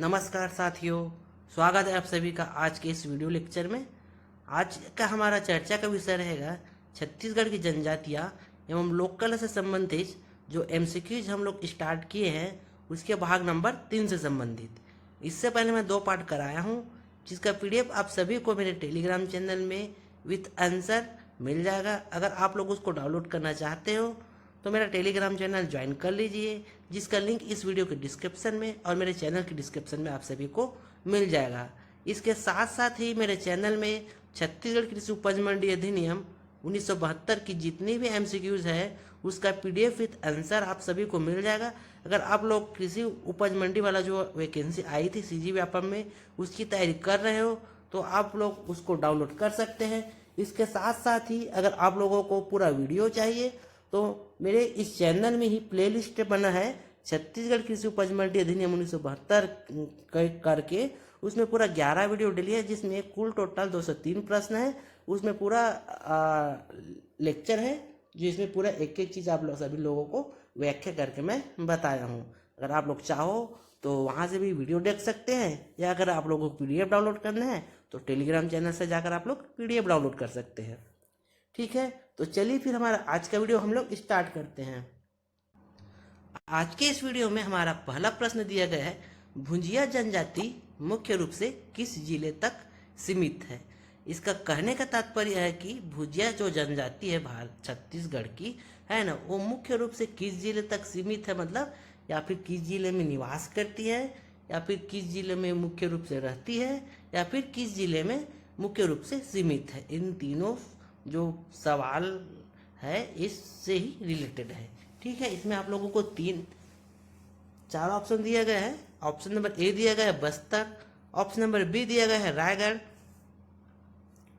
नमस्कार साथियों, स्वागत है आप सभी का आज के इस वीडियो लेक्चर में। आज का हमारा चर्चा का विषय रहेगा छत्तीसगढ़ की जनजातियाँ एवं लोक कला से संबंधित जो एमसीक्यूज हम लोग स्टार्ट किए हैं उसके भाग नंबर 3 से संबंधित। इससे पहले मैं 2 पार्ट कराया हूँ, जिसका पीडीएफ आप सभी को मेरे टेलीग्राम चैनल में विथ आंसर मिल जाएगा। अगर आप लोग उसको डाउनलोड करना चाहते हो तो मेरा टेलीग्राम चैनल ज्वाइन कर लीजिए, जिसका लिंक इस वीडियो के डिस्क्रिप्शन में और मेरे चैनल के डिस्क्रिप्शन में आप सभी को मिल जाएगा। इसके साथ साथ ही मेरे चैनल में छत्तीसगढ़ कृषि उपज मंडी अधिनियम 1972 की जितनी भी एमसीक्यूज है उसका पीडीएफ विथ आंसर आप सभी को मिल जाएगा। अगर आप लोग कृषि उपज मंडी वाला जो वैकेंसी आई थी सीजी व्यापम में उसकी तैयारी कर रहे हो तो आप लोग उसको डाउनलोड कर सकते हैं। इसके साथ साथ ही अगर आप लोगों को पूरा वीडियो चाहिए तो मेरे इस चैनल में ही प्लेलिस्ट बना है छत्तीसगढ़ कृषि उपज मंडी अधिनियम 1972 करके। उसमें पूरा 11 वीडियो डली है, जिसमें कुल टोटल 203 प्रश्न है। उसमें पूरा लेक्चर है जिसमें पूरा एक एक चीज़ आप लोग सभी लोगों को व्याख्या करके मैं बताया हूँ। अगर आप लोग चाहो तो वहाँ से भी वीडियो देख सकते हैं, या अगर आप लोगों को पीडीएफ डाउनलोड करना है तो टेलीग्राम चैनल से जाकर आप लोग पीडीएफ डाउनलोड कर सकते हैं। ठीक है, तो चलिए फिर हमारा आज का वीडियो हम लोग स्टार्ट करते हैं। आज के इस वीडियो में हमारा पहला प्रश्न दिया गया है, भुंजिया जनजाति मुख्य रूप से किस जिले तक सीमित है। इसका कहने का तात्पर्य है कि भुजिया जो जनजाति है भारत छत्तीसगढ़ की है ना, वो मुख्य रूप से किस जिले तक सीमित है, मतलब या फिर किस जिले में निवास करती है, या फिर किस जिले में मुख्य रूप से रहती है, या फिर किस जिले में मुख्य रूप से सीमित है। इन तीनों जो सवाल है इससे ही रिलेटेड है। ठीक है, इसमें आप लोगों को 4 ऑप्शन दिया गया है। ऑप्शन नंबर ए दिया गया है बस्तर, ऑप्शन नंबर बी दिया गया है रायगढ़,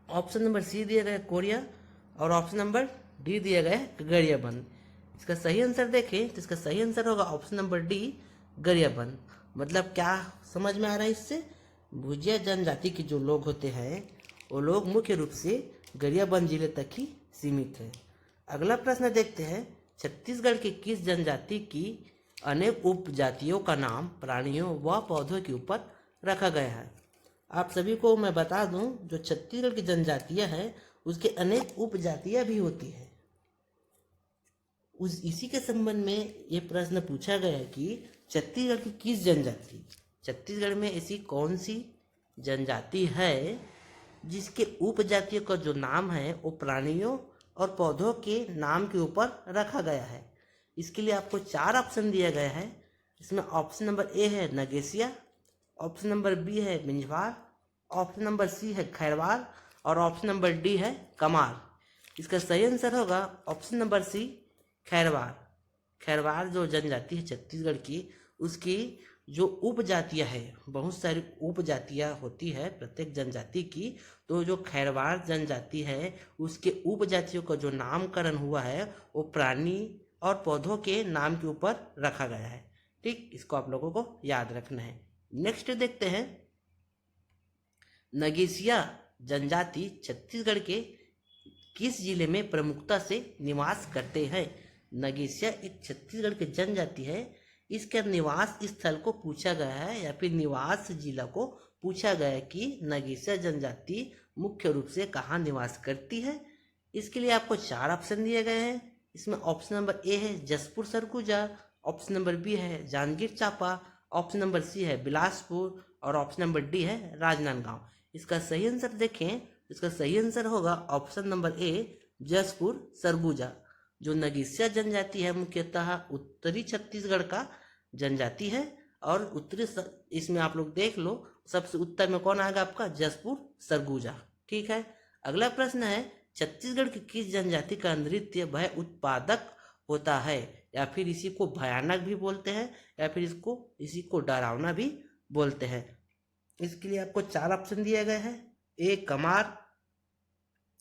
ऑप्शन नंबर सी दिया गया है कोरिया और ऑप्शन नंबर डी दिया गया है गरियाबंद। इसका सही आंसर देखें तो इसका सही आंसर होगा ऑप्शन नंबर डी गरियाबंद। मतलब क्या समझ में आ रहा है इससे, भुजिया जनजाति के जो लोग होते हैं वो लोग मुख्य रूप से गरियाबंद जिले तक ही सीमित है। अगला प्रश्न देखते हैं, छत्तीसगढ़ की किस जनजाति की अनेक उपजातियों का नाम प्राणियों व पौधों के ऊपर रखा गया है। आप सभी को मैं बता दूं, जो छत्तीसगढ़ की जनजातियां हैं उसके अनेक उपजातियां भी होती है। इसी के संबंध में ये प्रश्न पूछा गया है कि छत्तीसगढ़ की किस जनजाति, छत्तीसगढ़ में ऐसी कौन सी जनजाति है जिसके उपजातियों का जो नाम है वो प्राणियों और पौधों के नाम के ऊपर रखा गया है। इसके लिए आपको 4 ऑप्शन दिया गया है। इसमें ऑप्शन नंबर ए है नगेसिया, ऑप्शन नंबर बी है मिंजवार, ऑप्शन नंबर सी है खैरवाल और ऑप्शन नंबर डी है कमार। इसका सही आंसर होगा option number C Khairwal. Khairwal जो जनजाति है छत्तीसगढ़ की, उसकी जो उपजातियां है, बहुत सारी उपजातियां होती है प्रत्येक जनजाति की, तो जो खैरवाल जनजाति है उसके उपजातियों का जो नामकरण हुआ है वो प्राणी और पौधों के नाम के ऊपर रखा गया है। ठीक, इसको आप लोगों को याद रखना है। नेक्स्ट देखते हैं, नगेसिया जनजाति छत्तीसगढ़ के किस जिले में प्रमुखता से निवास करते हैं। नगेसिया एक छत्तीसगढ़ की जनजाति है। इसके निवास स्थल को पूछा गया है या फिर निवास जिला को पूछा गया है कि नगेसिया जनजाति मुख्य रूप से कहाँ निवास करती है। इसके लिए आपको 4 ऑप्शन दिए गए हैं। इसमें ऑप्शन नंबर ए है Jashpur Surguja, option number B है Janjgir Champa, option number C है बिलासपुर और ऑप्शन नंबर डी है राजनांदगांव। इसका सही आंसर देखें, इसका सही आंसर होगा option number A Jashpur Surguja. जो नगेसिया जनजाति है मुख्यतः उत्तरी छत्तीसगढ़ का जनजाति है और उत्तरी इसमें आप लोग देख लो सबसे उत्तर में कौन आएगा आपका, जसपुर सरगुजा। ठीक है, अगला प्रश्न है, छत्तीसगढ़ की किस जनजाति का नृत्य भय उत्पादक होता है, या फिर इसी को भयानक भी बोलते हैं या फिर इसी को डरावना भी बोलते हैं। इसके लिए आपको 4 ऑप्शन दिए गए हैं, ए कमार,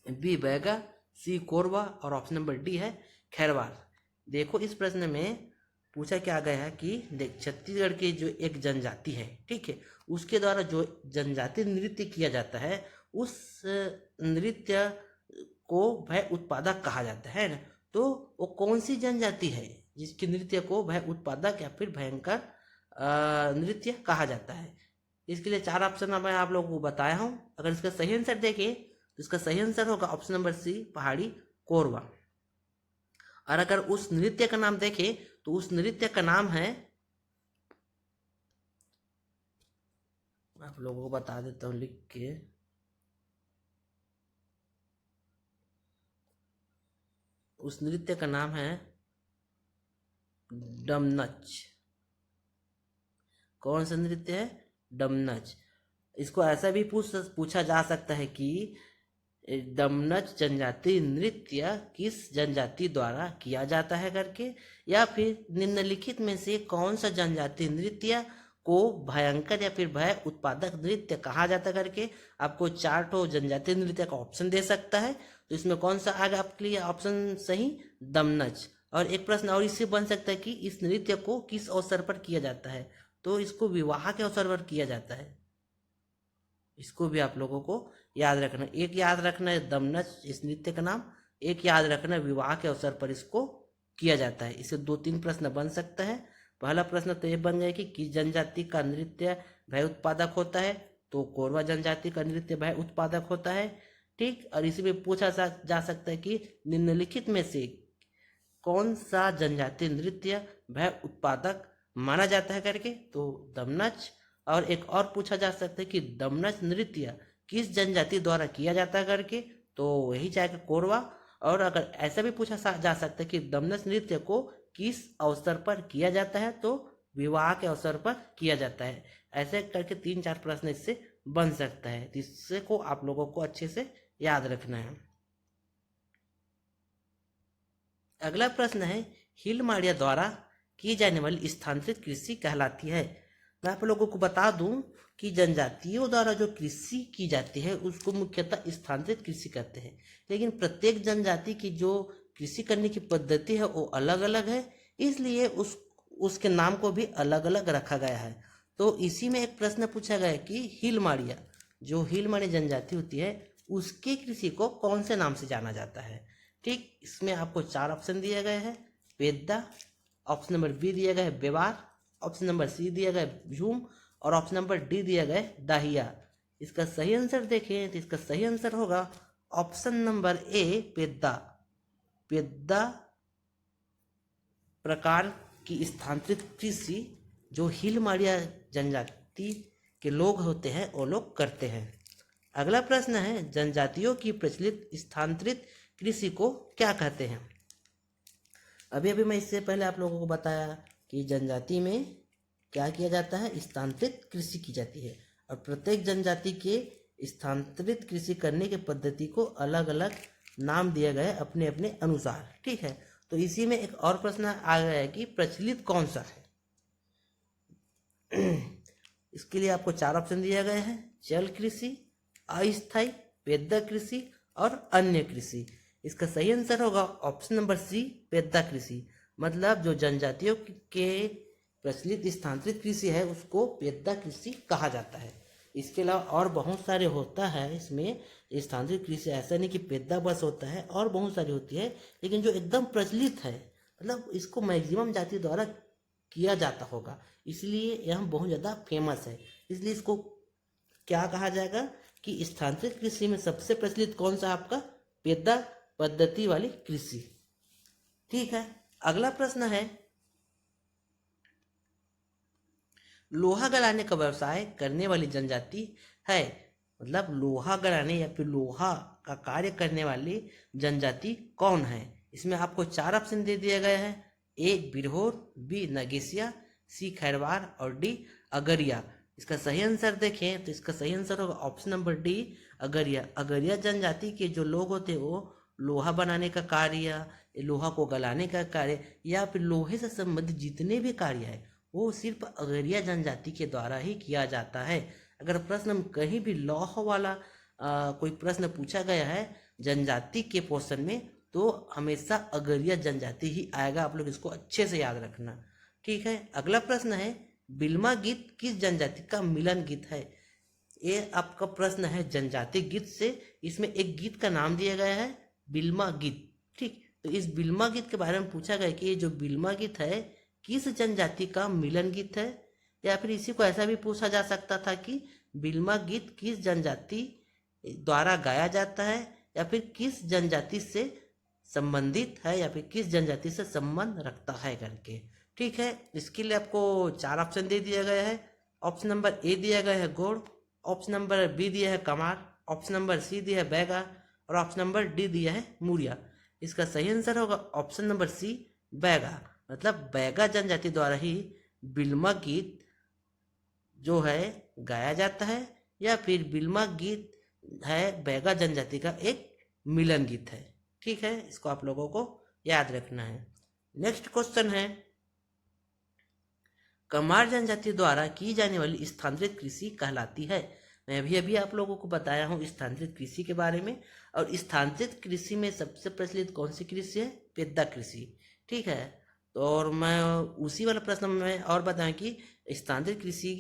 बी बैगा, सी कोरवा और ऑप्शन नंबर डी है खैरवाल। देखो इस प्रश्न में पूछा क्या गया है कि देख छत्तीसगढ़ की जो एक जनजाति है, ठीक है, उसके द्वारा जो जनजाति नृत्य किया जाता है उस नृत्य को भय उत्पादक कहा जाता है ना। तो वो कौन सी जनजाति है जिसके नृत्य को भय उत्पादक या फिर भयंकर नृत्य कहा जाता है? इसके लिए 4 ऑप्शन मैं आप लोगों को बताया हूँ। अगर इसका सही आंसर देखें तो इसका सही आंसर होगा ऑप्शन नंबर सी, पहाड़ी कोरवा। और अगर उस नृत्य का नाम देखें तो उस नृत्य का नाम है, आप लोगों को बता देता हूँ लिख के, उस नृत्य का नाम है डमनच। कौन सा नृत्य है? डमनच। इसको ऐसा भी पूछा जा सकता है कि डमनच जनजाति नृत्य किस जनजाति द्वारा किया जाता है करके, या फिर निम्नलिखित में से कौन सा जनजाति नृत्य को भयंकर या फिर भय उत्पादक नृत्य कहा जाता करके आपको 4 जनजातीय नृत्य का ऑप्शन दे सकता है। तो इसमें कौन सा आगे आपके लिए ऑप्शन सही? दमनच। और एक प्रश्न और इससे बन सकता है कि इस नृत्य को किस अवसर पर किया जाता है? तो इसको विवाह के अवसर पर किया जाता है। इसको भी आप लोगों को याद रखना। एक याद रखना है दमनच इस नृत्य का नाम, एक याद रखना विवाह के अवसर पर इसको किया जाता है। इससे 2-3 प्रश्न बन सकता है। पहला प्रश्न तो ये बन गया कि किस जनजाति का नृत्य भय उत्पादक होता है? तो कोरवा जनजाति का नृत्य भय उत्पादक होता है। ठीक। और इसी में पूछा जा सकता है कि निम्नलिखित में से कौन सा जनजातीय नृत्य भय उत्पादक माना जाता है करके, तो दमनच। और एक और पूछा जा सकता है कि दमनच नृत्य किस जनजाति द्वारा किया जाता है करके, तो वही जाएगा कोरवा। और अगर ऐसा भी पूछा जा सकता है कि दमनच नृत्य को किस अवसर पर किया जाता है, तो विवाह के अवसर पर किया जाता है। ऐसे करके 3-4 प्रश्न इससे बन सकता है। इससे को आप लोगों को अच्छे से याद रखना है। अगला प्रश्न है, हिल माड़िया द्वारा की जाने वाली स्थानांतरित कृषि कहलाती है? मैं आप लोगों को बता दूं कि जनजातियों द्वारा जो कृषि की जाती है उसको मुख्यतः स्थानांतरित कृषि कहते हैं। लेकिन प्रत्येक जनजाति की जो कृषि करने की पद्धति है वो अलग अलग है, इसलिए उसके नाम को भी अलग अलग रखा गया है। तो इसी में एक प्रश्न पूछा गया कि हिल माड़िया, जो हिल माड़ी जनजाति होती है उसकी कृषि को कौन से नाम से जाना जाता है? ठीक। इसमें आपको 4 ऑप्शन दिए गए हैं, पेद्दा, ऑप्शन नंबर बी दिया गया है बेवार, ऑप्शन नंबर सी दिया गया है झूम, और ऑप्शन नंबर डी दिया गया है दाहिया। इसका सही आंसर देखें तो इसका सही आंसर होगा ऑप्शन नंबर ए, पेद्दा। पेद्दा प्रकार की स्थानांतरित कृषि जो हिल माड़िया जनजाति के लोग होते हैं वो लोग करते हैं। अगला प्रश्न है, जनजातियों की प्रचलित स्थानांतरित कृषि को क्या कहते हैं? अभी मैं इससे पहले आप लोगों को बताया कि जनजाति में क्या किया जाता है? स्थानांतरित कृषि की जाती है। और प्रत्येक जनजाति के स्थानांतरित कृषि करने के पद्धति को अलग अलग नाम दिया गया है अपने अपने अनुसार। ठीक है। तो इसी में एक और प्रश्न आ गया है कि प्रचलित कौन सा है? इसके लिए आपको 4 ऑप्शन दिए गए हैं, जल कृषि, अस्थायी, पेद्दा कृषि और अन्य कृषि। इसका सही आंसर होगा ऑप्शन नंबर सी, पेद्दा कृषि। मतलब जो जनजातियों के प्रचलित स्थानांतरित कृषि है उसको पेद्दा कृषि कहा जाता है। इसके अलावा और बहुत सारे होता है इसमें स्थानांतरित कृषि, ऐसा नहीं कि पेद्दा बस होता है, और बहुत सारी होती है, लेकिन जो एकदम प्रचलित है मतलब इसको मैक्सिमम जाति द्वारा किया जाता होगा, इसलिए यह बहुत ज़्यादा फेमस है। इसलिए इसको क्या कहा जाएगा कि स्थानांतरित कृषि में सबसे प्रचलित कौन सा आपका? पेद्दा पद्धति वाली कृषि। ठीक है। अगला प्रश्न है, लोहा गलाने का व्यवसाय करने वाली जनजाति है, मतलब लोहा गलाने या फिर लोहा का कार्य करने वाली जनजाति कौन है? इसमें आपको 4 ऑप्शन दे दिए गए हैं, ए बिरहोर, बी नगेसिया, सी खैरवार और डी अगरिया। इसका सही आंसर देखें तो इसका सही आंसर होगा option number D, Agaria. Agaria जनजाति के जो लोग होते हैं वो लोहा बनाने का कार्य, लोहा को गलाने का कार्य या फिर लोहे से संबंधित जितने भी कार्य है वो सिर्फ अगरिया जनजाति के द्वारा ही किया जाता है। अगर प्रश्न कहीं भी लौह वाला कोई प्रश्न पूछा गया है जनजाति के पोर्शन में तो हमेशा अगरिया जनजाति ही आएगा। आप लोग इसको अच्छे से याद रखना। ठीक है। अगला प्रश्न है, बिल्मा गीत किस जनजाति का मिलन गीत है? ये आपका प्रश्न है जनजाति गीत से। इसमें एक गीत का नाम दिया गया है बिल्मा गीत। ठीक। तो इस बिल्मा गीत के बारे में पूछा गया कि ये जो बिल्मा गीत है किस जनजाति का मिलन गीत है? या फिर इसी को ऐसा भी पूछा जा सकता था कि बिल्मा गीत किस जनजाति द्वारा गाया जाता है, या फिर किस जनजाति से संबंधित है, या फिर किस जनजाति से संबंध रखता है करके। ठीक है, इसके लिए आपको 4 ऑप्शन दे दिया गया है। ऑप्शन नंबर ए दिया गया है गोड़, ऑप्शन नंबर बी दिया है कमार, ऑप्शन नंबर सी दिया है बैगा और ऑप्शन नंबर डी दिया है मूरिया। इसका सही आंसर होगा ऑप्शन नंबर सी बैगा, मतलब बैगा जनजाति द्वारा ही बिल्मा गीत जो है गाया जाता है, या फिर बिल्मा गीत है बैगा जनजाति का एक मिलन गीत है। ठीक है, इसको आप लोगों को याद रखना है। नेक्स्ट क्वेश्चन है, कमार जनजाति द्वारा की जाने वाली स्थानांतरित कृषि कहलाती है। मैं अभी आप लोगों को बताया हूँ स्थानांतरित कृषि के बारे में, और स्थानांतरित कृषि में सबसे प्रचलित कौन सी कृषि है? पेद्दा कृषि। ठीक है, तो और मैं उसी वाला प्रश्न में और बताएं कि स्थानांतरित कृषि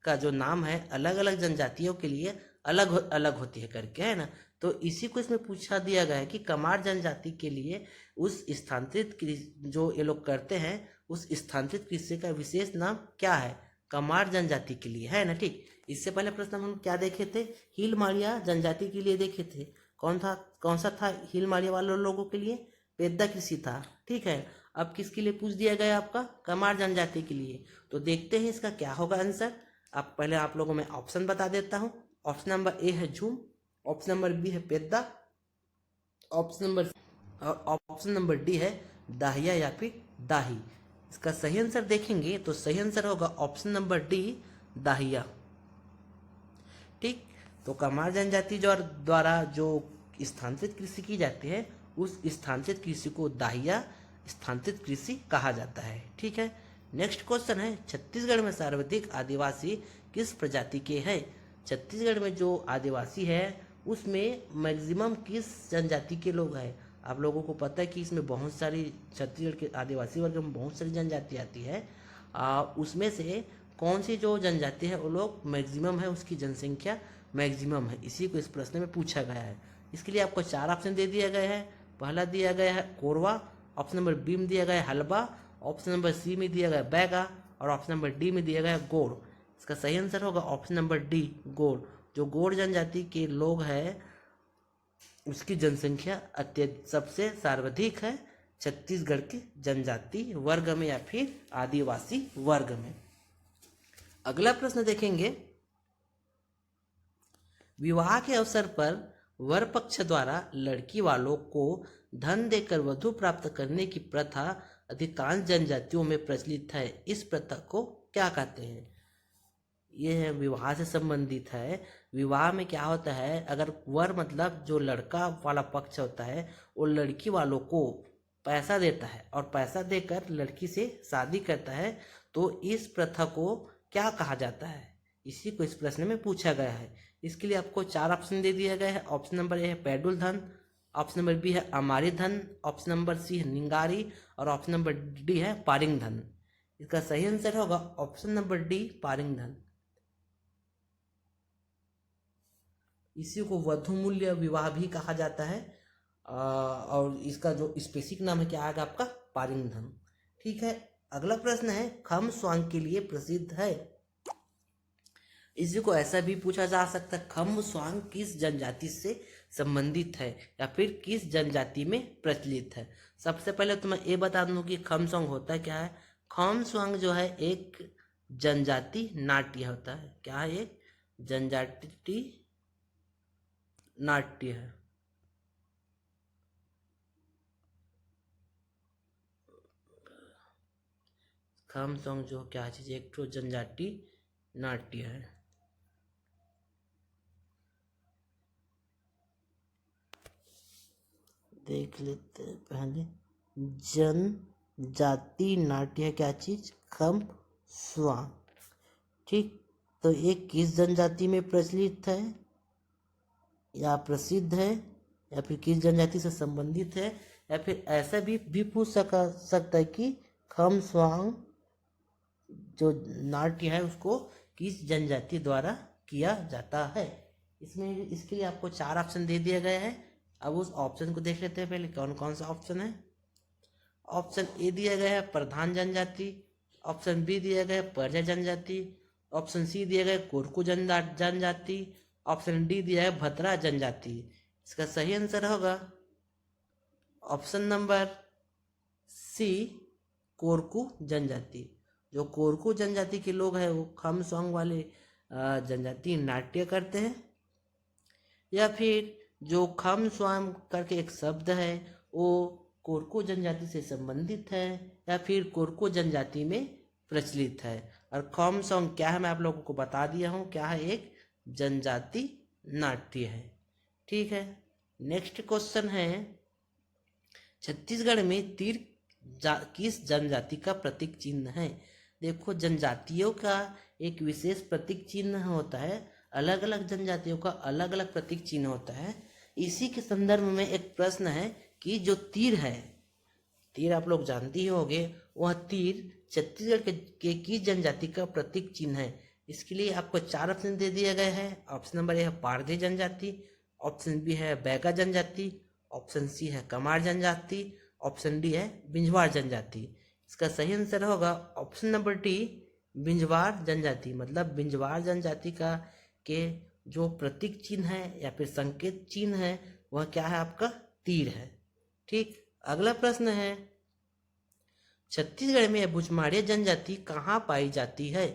का जो नाम है अलग अलग जनजातियों के लिए अलग अलग होती है करके, है ना। तो इसी को इसमें पूछा दिया गया है कि कमार जनजाति के लिए उस स्थानांतरित कृषि जो ये लोग करते हैं उस स्थानांतरित कृषि का विशेष नाम क्या है? कमार जनजाति के लिए, है ना। ठीक, इससे पहले प्रश्न हम क्या देखे थे? हिल माड़िया जनजाति के लिए देखे थे। कौन सा था हिल माड़िया वाले लोगों के लिए? पेद्दा कृषि था। ठीक है, अब किसके लिए पूछ दिया गया आपका? कमार जनजाति के लिए। तो देखते हैं इसका क्या होगा आंसर। आप पहले आप लोगों में ऑप्शन बता देता हूँ। ऑप्शन नंबर ए है झूम, ऑप्शन नंबर बी है पेद्दा, ऑप्शन नंबर डी है दाहिया या फिर दाही। इसका सही आंसर देखेंगे तो सही आंसर होगा ऑप्शन नंबर डी दाहिया। ठीक, तो कमार जनजाति द्वारा जो स्थानांतरित कृषि की जाती है उस स्थानांतरित कृषि को दाहिया स्थानांतरित कृषि कहा जाता है। ठीक है, नेक्स्ट क्वेश्चन है, छत्तीसगढ़ में सर्वाधिक आदिवासी किस प्रजाति के हैं? छत्तीसगढ़ में जो आदिवासी है उसमें मैक्सिमम किस जनजाति के लोग हैं? आप लोगों को पता है कि इसमें बहुत सारी छत्तीसगढ़ के आदिवासी वर्ग में बहुत सारी जनजाति आती है। उसमें से कौन सी जो जनजाति है वो लोग मैक्सिमम है, उसकी जनसंख्या मैक्सिमम है, इसी को इस प्रश्न में पूछा गया है। इसके लिए आपको 4 ऑप्शन दे दिया गया है। पहला दिया गया है कोरवा, ऑप्शन नंबर बी में दिया गया है हलबा, ऑप्शन नंबर सी में दिया गया है बैगा और ऑप्शन नंबर डी में दिया गया है गोड़। इसका सही आंसर होगा ऑप्शन नंबर डी गोड़। जो गोड़ जनजाति के लोग हैं उसकी जनसंख्या सबसे सर्वाधिक है छत्तीसगढ़ के जनजाति वर्ग में या फिर आदिवासी वर्ग में। अगला प्रश्न देखेंगे, विवाह के अवसर पर वर पक्ष द्वारा लड़की वालों को धन देकर वधु प्राप्त करने की प्रथा अधिकांश जनजातियों में प्रचलित है। इस प्रथा को क्या कहते हैं? यह विवाह से संबंधित है। विवाह में क्या होता है, अगर वर मतलब जो लड़का वाला पक्ष होता है वो लड़की वालों को पैसा देता है और पैसा देकर लड़की से शादी करता है, तो इस प्रथा को क्या कहा जाता है? इसी को इस प्रश्न में पूछा गया है। इसके लिए आपको 4 ऑप्शन दे दिया गया है। ऑप्शन नंबर ए है पैडुल धन, ऑप्शन नंबर बी है अमारी धन, ऑप्शन नंबर सी है निंगारी और ऑप्शन नंबर डी है पारिंग धन। इसका सही आंसर होगा ऑप्शन नंबर डी पारिंग धन। इसी को वधु मूल्य विवाह भी कहा जाता है और इसका जो स्पेसिफिक नाम है क्या आएगा आपका? पारिंग धन। ठीक है, अगला प्रश्न है, खम स्वांग के लिए प्रसिद्ध है। इसी को ऐसा भी पूछा जा सकता है, खम स्वांग किस जनजाति से संबंधित है या फिर किस जनजाति में प्रचलित है? सबसे पहले तो मैं ये बता दूं कि खम स्वांग होता क्या है। खम स्वांग जो है एक जनजाति नाट्य होता है। क्या है? एक जनजाति नाट्य है। खम स्वांग जो क्या चीज, एक तो जनजाति नाट्य है। देख लेते हैं पहले, जनजाति नाट्य क्या चीज? खम स्वांग। ठीक, तो ये किस जनजाति में प्रचलित है या प्रसिद्ध है या फिर किस जनजाति से संबंधित है, या फिर ऐसा भी पूछ सकता है कि खम स्वांग जो नाट्य है उसको किस जनजाति द्वारा किया जाता है। इसमें इसके लिए आपको 4 ऑप्शन दे दिया गया है। अब उस ऑप्शन को देख लेते हैं पहले कौन कौन सा ऑप्शन है। ऑप्शन ए दिया गया है प्रधान जनजाति, ऑप्शन बी दिया गया है परिजा जनजाति, ऑप्शन सी दिया गया है कोरकू जनजाति, ऑप्शन डी दिया है भतरा जनजाति। इसका सही आंसर होगा ऑप्शन नंबर सी कोरकू जनजाति। जो कोरकू जनजाति के लोग हैं वो खम सॉन्ग वाले जनजाति नाट्य करते हैं, या फिर जो खम स्वाम करके एक शब्द है वो कोरकू जनजाति से संबंधित है या फिर कोरकू जनजाति में प्रचलित है। और खम सॉन्ग क्या है मैं आप लोगों को बता दिया हूँ, क्या है, एक जनजाति नाट्य है। ठीक है, नेक्स्ट क्वेश्चन है छत्तीसगढ़ में तीर किस जनजाति का प्रतीक चिन्ह है। देखो, जनजातियों का एक विशेष प्रतीक चिन्ह होता है, अलग अलग जनजातियों का अलग अलग प्रतीक चिन्ह होता है। इसी के संदर्भ में एक प्रश्न है कि जो तीर है, तीर आप लोग जानते ही होंगे, वह तीर छत्तीसगढ़ के किस जनजाति का प्रतीक चिन्ह है। इसके लिए आपको 4 ऑप्शन दे दिए गए हैं। ऑप्शन नंबर ए है पारधी जनजाति, ऑप्शन बी है बैगा जनजाति, ऑप्शन सी है कमार जनजाति, ऑप्शन डी है बिंझवार जनजाति। इसका सही आंसर होगा ऑप्शन नंबर डी बिंझवार जनजाति। मतलब बिंझवार जनजाति का के जो प्रतीक चिन्ह है या फिर संकेत चिन्ह है वह क्या है, आपका तीर है। ठीक, अगला प्रश्न है छत्तीसगढ़ में अबुझमाड़िया जनजाति कहाँ पाई जाती है।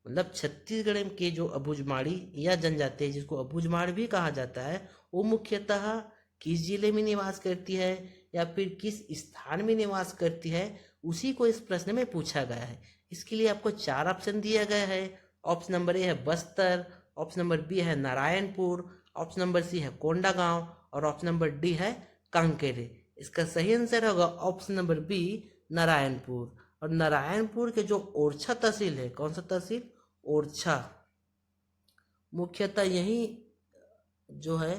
मतलब छत्तीसगढ़ के जो अबुझमाड़ी या जनजाति है, जिसको अबुझमाड़ भी कहा जाता है, वो मुख्यतः किस जिले में निवास करती है या फिर किस स्थान में निवास करती है, उसी को इस प्रश्न में पूछा गया है। इसके लिए आपको 4 ऑप्शन दिया गया है। ऑप्शन नंबर ए है बस्तर, ऑप्शन नंबर बी है नारायणपुर, ऑप्शन नंबर सी है कोंडागांव और ऑप्शन नंबर डी है कांकेरे। इसका सही आंसर होगा ऑप्शन नंबर बी नारायणपुर। और नारायणपुर के जो ओरछा तहसील है, कौन सा तहसील, ओरछा, मुख्यतः यही जो है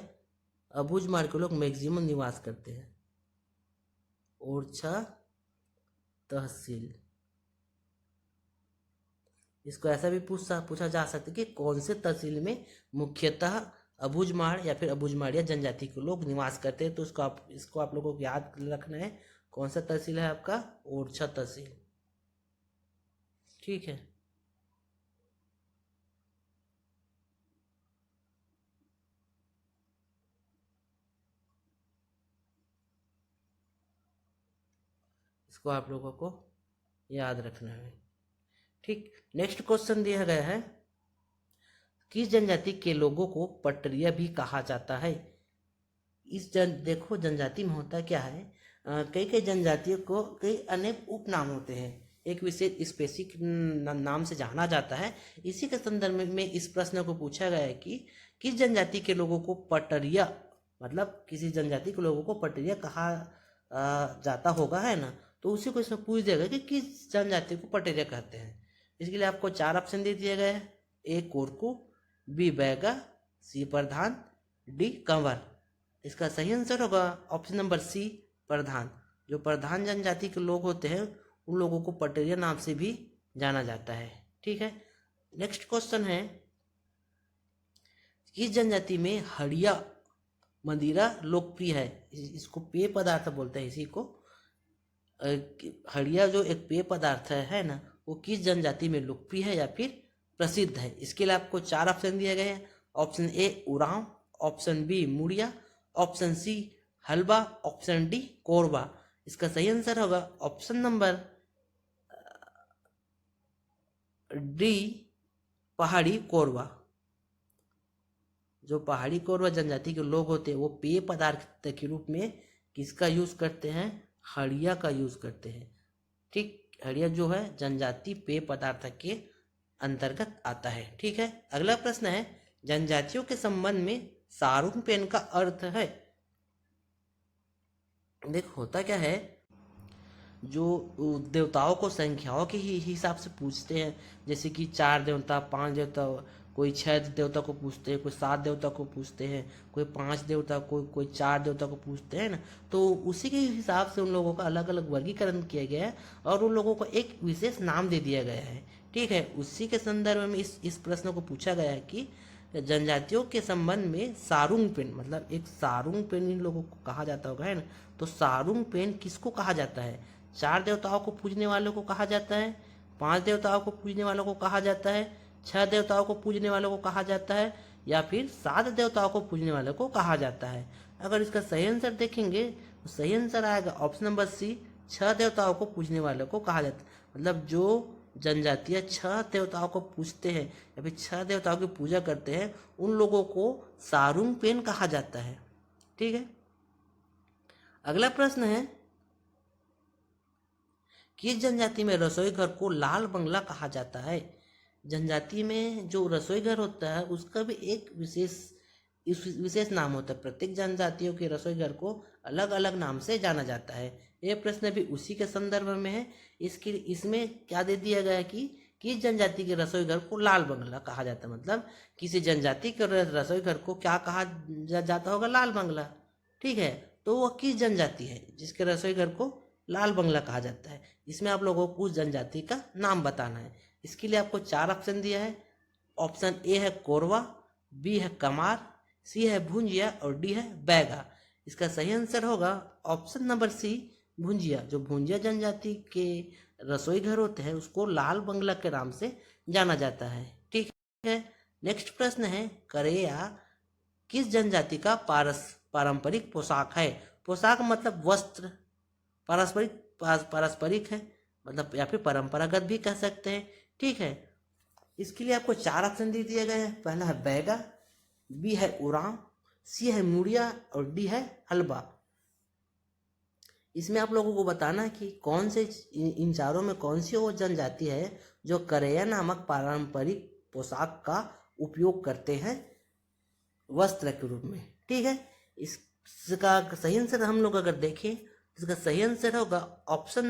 अबुझमाड़ के लोग मैक्सिमम निवास करते हैं, ओरछा तहसील। इसको ऐसा भी पूछा जा सकता है कि कौन से तहसील में मुख्यतः अबुझमाड़ या फिर अबुझमाड़िया जनजाति के लोग निवास करते हैं। तो इसको आप लोगों को याद रखना है, कौन सा तहसील है आपका, ओरछा तहसील। ठीक है, इसको आप लोगों को याद रखना है। ठीक, नेक्स्ट क्वेश्चन दिया गया है किस जनजाति के लोगों को पटरिया भी कहा जाता है। देखो जनजाति में होता क्या है, कई कई जनजातियों को कई अनेक उपनाम होते हैं, एक विशेष स्पेसिफिक नाम से जाना जाता है। इसी के संदर्भ में इस प्रश्न को पूछा गया है कि किस जनजाति के लोगों को पटरिया, मतलब किसी जनजाति के लोगों को पटरिया कहा जाता होगा, है ना। तो उसी को इसमें पूछ दिया गया कि किस जनजाति को पटरिया कहते हैं। इसके लिए आपको 4 ऑप्शन दे दिए गए हैं, ए कोरकू, बी बैगा, सी प्रधान, डी कंवर। इसका सही आंसर होगा ऑप्शन नंबर सी प्रधान। जो प्रधान जनजाति के लोग होते हैं उन लोगों को पटरिया नाम से भी जाना जाता है। ठीक है, नेक्स्ट क्वेश्चन है किस जनजाति में हड़िया मदिरा लोकप्रिय है। इसको पेय पदार्थ बोलते हैं, इसी को हड़िया जो एक पेय पदार्थ है ना, वो किस जनजाति में लोकप्रिय है या फिर प्रसिद्ध है। इसके लिए आपको 4 ऑप्शन दिए गए हैं। Option A Oraon, option B Muria, option C Halba, option D Korba. इसका सही आंसर होगा ऑप्शन नंबर डी पहाड़ी कोरबा। जो पहाड़ी कोरबा जनजाति के लोग होते हैं वो पेय पदार्थ के रूप में किसका यूज करते हैं, हड़िया का यूज करते हैं। ठीक, हड़िया जो है जनजाति पेय पदार्थ के अंतर्गत आता है। ठीक है, अगला प्रश्न है जनजातियों के संबंध में सारून पेन का अर्थ है। देख होता क्या है, जो देवताओं को संख्याओं के ही हिसाब से पूछते हैं, जैसे कि 4 देवता, 5 देवता, कोई 6 देवता को पूछते हैं, कोई 7 देवता को पूछते हैं, कोई 5 देवता, कोई 4 देवता को पूछते हैं ना। तो उसी के हिसाब से उन लोगों का अलग अलग वर्गीकरण किया गया है और उन लोगों को एक विशेष नाम दे दिया गया है। ठीक है, उसी के संदर्भ में इस प्रश्न को पूछा गया है कि जनजातियों के संबंध में सारुंग पेन, मतलब एक सारुंग पेन इन लोगों को कहा जाता होगा, है ना। तो सारुंग पेन किसको कहा जाता है, 4 देवताओं को पूजने वालों को कहा जाता है, 5 देवताओं को पूजने वालों को कहा जाता है, 6 देवताओं को पूजने वालों को कहा जाता है, या फिर 7 देवताओं को पूजने वालों को कहा जाता है? अगर इसका सही आंसर देखेंगे तो सही आंसर आएगा ऑप्शन नंबर सी, 6 देवताओं को पूजने वालों को कहा जाता है। मतलब जो जनजातियां 6 देवताओं को पूजते हैं या फिर 6 देवताओं की पूजा करते हैं, उन लोगों को सारुंगपेन कहा जाता है। ठीक है, अगला प्रश्न है, किस जनजाति में रसोई घर को लाल बंगला कहा जाता है? जनजाति में जो रसोई घर होता है उसका भी एक विशेष नाम होता है। प्रत्येक जनजातियों के रसोई घर को अलग अलग नाम से जाना जाता है। यह प्रश्न भी उसी के संदर्भ में है। इसमें क्या दे दिया गया है कि किस जनजाति के रसोई घर को लाल बंगला कहा जाता है। मतलब किसी जनजाति के रसोई घर को क्या कहा जाता होगा? लाल बंगला। ठीक है, तो वह किस जनजाति है जिसके रसोई घर को लाल बंगला कहा जाता है? इसमें आप लोगों को उस जनजाति का नाम बताना है। इसके लिए आपको 4 ऑप्शन दिया है। ऑप्शन ए है कोरवा, बी है कमार, सी है भुंजिया और डी है बैगा। इसका सही आंसर होगा ऑप्शन नंबर सी, भुंजिया। जो भुंजिया जनजाति के रसोई घर होते हैं उसको लाल बंगला के नाम से जाना जाता है। ठीक है, नेक्स्ट प्रश्न है, करेया किस जनजाति का पारंपरिक पोशाक है? पोशाक मतलब वस्त्र, पारस्परिक है, मतलब या फिर परंपरागत भी कह सकते हैं। ठीक है, इसके लिए आपको 4 ऑप्शन दे दिए गए हैं। पहला है बैगा, बी है उरांव, सी है मुड़िया और डी है हलबा। इसमें आप लोगों को बताना है कि कौन से इन चारों में कौन सी वो जनजाति है जो करेया नामक पारंपरिक पोशाक का उपयोग करते हैं वस्त्र के रूप में। ठीक है, इसका सही आंसर हम लोग अगर देखें, इसका सही आंसर होगा option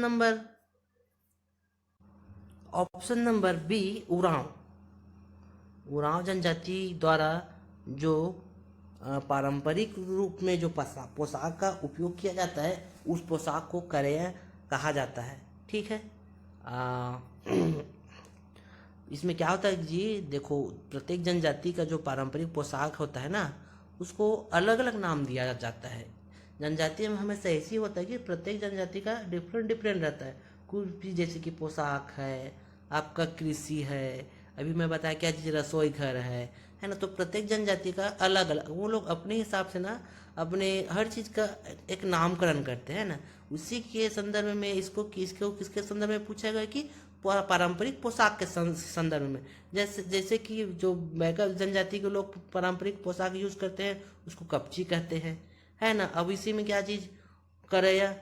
number B, Oraon. Oraon जनजाति द्वारा जो पारंपरिक रूप में जो पोशाक का उपयोग किया जाता है उस पोशाक को करेया कहा जाता है। ठीक है, इसमें क्या होता है जी, देखो प्रत्येक जनजाति का जो पारंपरिक पोशाक होता है ना उसको अलग अलग नाम दिया जाता है। जनजाति में हमेशा ऐसी होता है कि प्रत्येक जनजाति का डिफरेंट रहता है। कुछ भी जैसे कि पोशाक है, आपका कृषि है, अभी मैं बताया क्या चीज़, रसोई घर है ना। तो प्रत्येक जनजाति का अलग अलग, वो लोग अपने हिसाब से ना अपने हर चीज़ का एक नामकरण करते हैं ना। उसी के संदर्भ में इसको किसके संदर्भ में पूछा गया कि पारंपरिक पोशाक के संदर्भ में। जैसे कि जो बैगा जनजाति के लोग पारंपरिक पोशाक यूज करते हैं उसको कपची कहते हैं, है ना। अब इसी में क्या चीज़, करेया,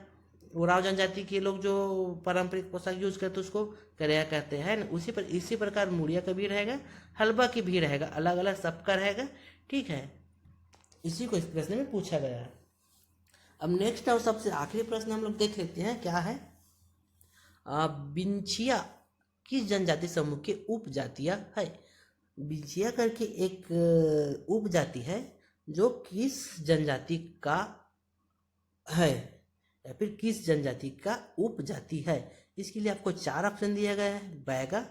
उरांव जनजाति के लोग जो पारंपरिक पोशाक यूज करते हैं उसको करेया कहते हैं ना। इसी प्रकार मुड़िया का भी रहेगा, हलबा की भी रहेगा, अलग अलग सबका रहेगा। ठीक है, इसी को इस प्रश्न में पूछा गया है। अब नेक्स्ट और सबसे आखिरी प्रश्न हम लोग देख लेते हैं, क्या है, बिंछिया किस जनजाति समूह की उपजातियां है? बिंछिया करके एक उपजाति है जो किस जनजाति का है या फिर किस जनजाति का उपजाति है? इसके लिए आपको 4 ऑप्शन दिया गया है, बैगा,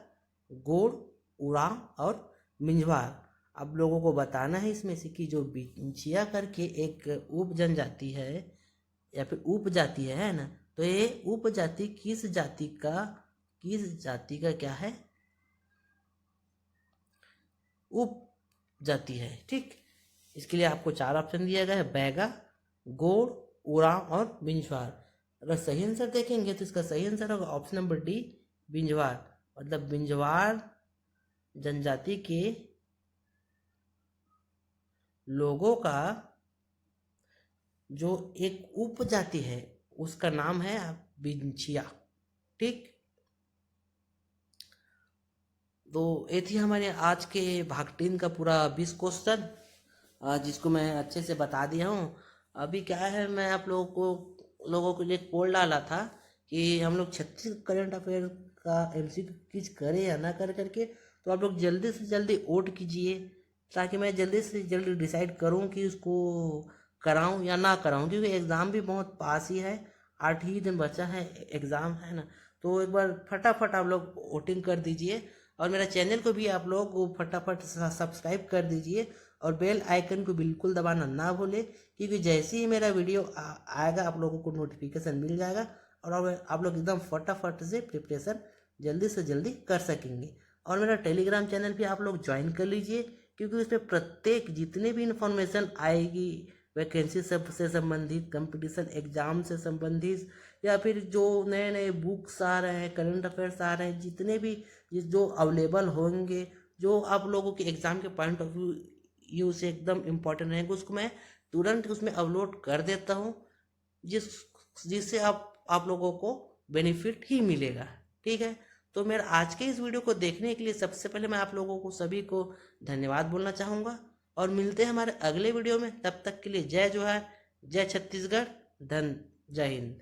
गोड़, उरांव और मिंजवार। आप लोगों को बताना है इसमें से कि जो बिंछिया करके एक उप जनजाति है या फिर उपजाति है ना, तो ये उपजाति किस जाति का क्या है? उपजाति है। ठीक, इसके लिए आपको 4 ऑप्शन दिया गया है, बैगा, गोड़, उरांव और बिंजवार। अगर सही आंसर देखेंगे तो इसका सही आंसर होगा ऑप्शन नंबर डी, बिंजवार। मतलब बिंजवार जनजाति के लोगों का जो एक उपजाति है उसका नाम है बिंछिया। ठीक, तो ये थी हमारे आज के भाग 3 का पूरा 20 क्वेश्चन, जिसको मैं अच्छे से बता दिया हूँ। अभी क्या है, मैं आप लोगों के लिए एक पोल डाला था कि हम लोग 36 करंट अफेयर का MCQ क्विज करें या ना करके, तो आप लोग जल्दी से जल्दी वोट कीजिए ताकि मैं जल्दी से जल्दी डिसाइड करूं कि उसको कराऊं या ना कराऊं, क्योंकि एग्ज़ाम भी बहुत पास ही है, 8 ही दिन बचा है एग्ज़ाम, है ना। तो एक बार फटाफट आप लोग वोटिंग कर दीजिए और मेरा चैनल को भी आप लोग फटाफट सब्सक्राइब कर दीजिए और बेल आइकन को बिल्कुल दबाना ना भूलें, क्योंकि जैसे ही मेरा वीडियो आएगा आप लोगों को नोटिफिकेशन मिल जाएगा और आप लोग एकदम फटाफट से प्रिपरेशन जल्दी से जल्दी कर सकेंगे। और मेरा टेलीग्राम चैनल भी आप लोग ज्वाइन कर लीजिए, क्योंकि उसमें प्रत्येक जितने भी इन्फॉर्मेशन आएगी वैकेंसी सब से संबंधित, कंपटीशन एग्जाम से संबंधित, या फिर जो नए नए बुक्स आ रहे हैं, करंट अफेयर्स आ रहे हैं, जितने भी जो अवेलेबल होंगे, जो आप लोगों के एग्ज़ाम के पॉइंट ऑफ व्यू से एकदम इम्पोर्टेंट रहेंगे, उसको मैं तुरंत उसमें अपलोड कर देता हूँ, जिससे आप लोगों को बेनिफिट ही मिलेगा। ठीक है, तो मेरा आज के इस वीडियो को देखने के लिए सबसे पहले मैं आप लोगों को सभी को धन्यवाद बोलना चाहूँगा, और मिलते हैं हमारे अगले वीडियो में। तब तक के लिए जय जोहार, जय छत्तीसगढ़, जय हिंद।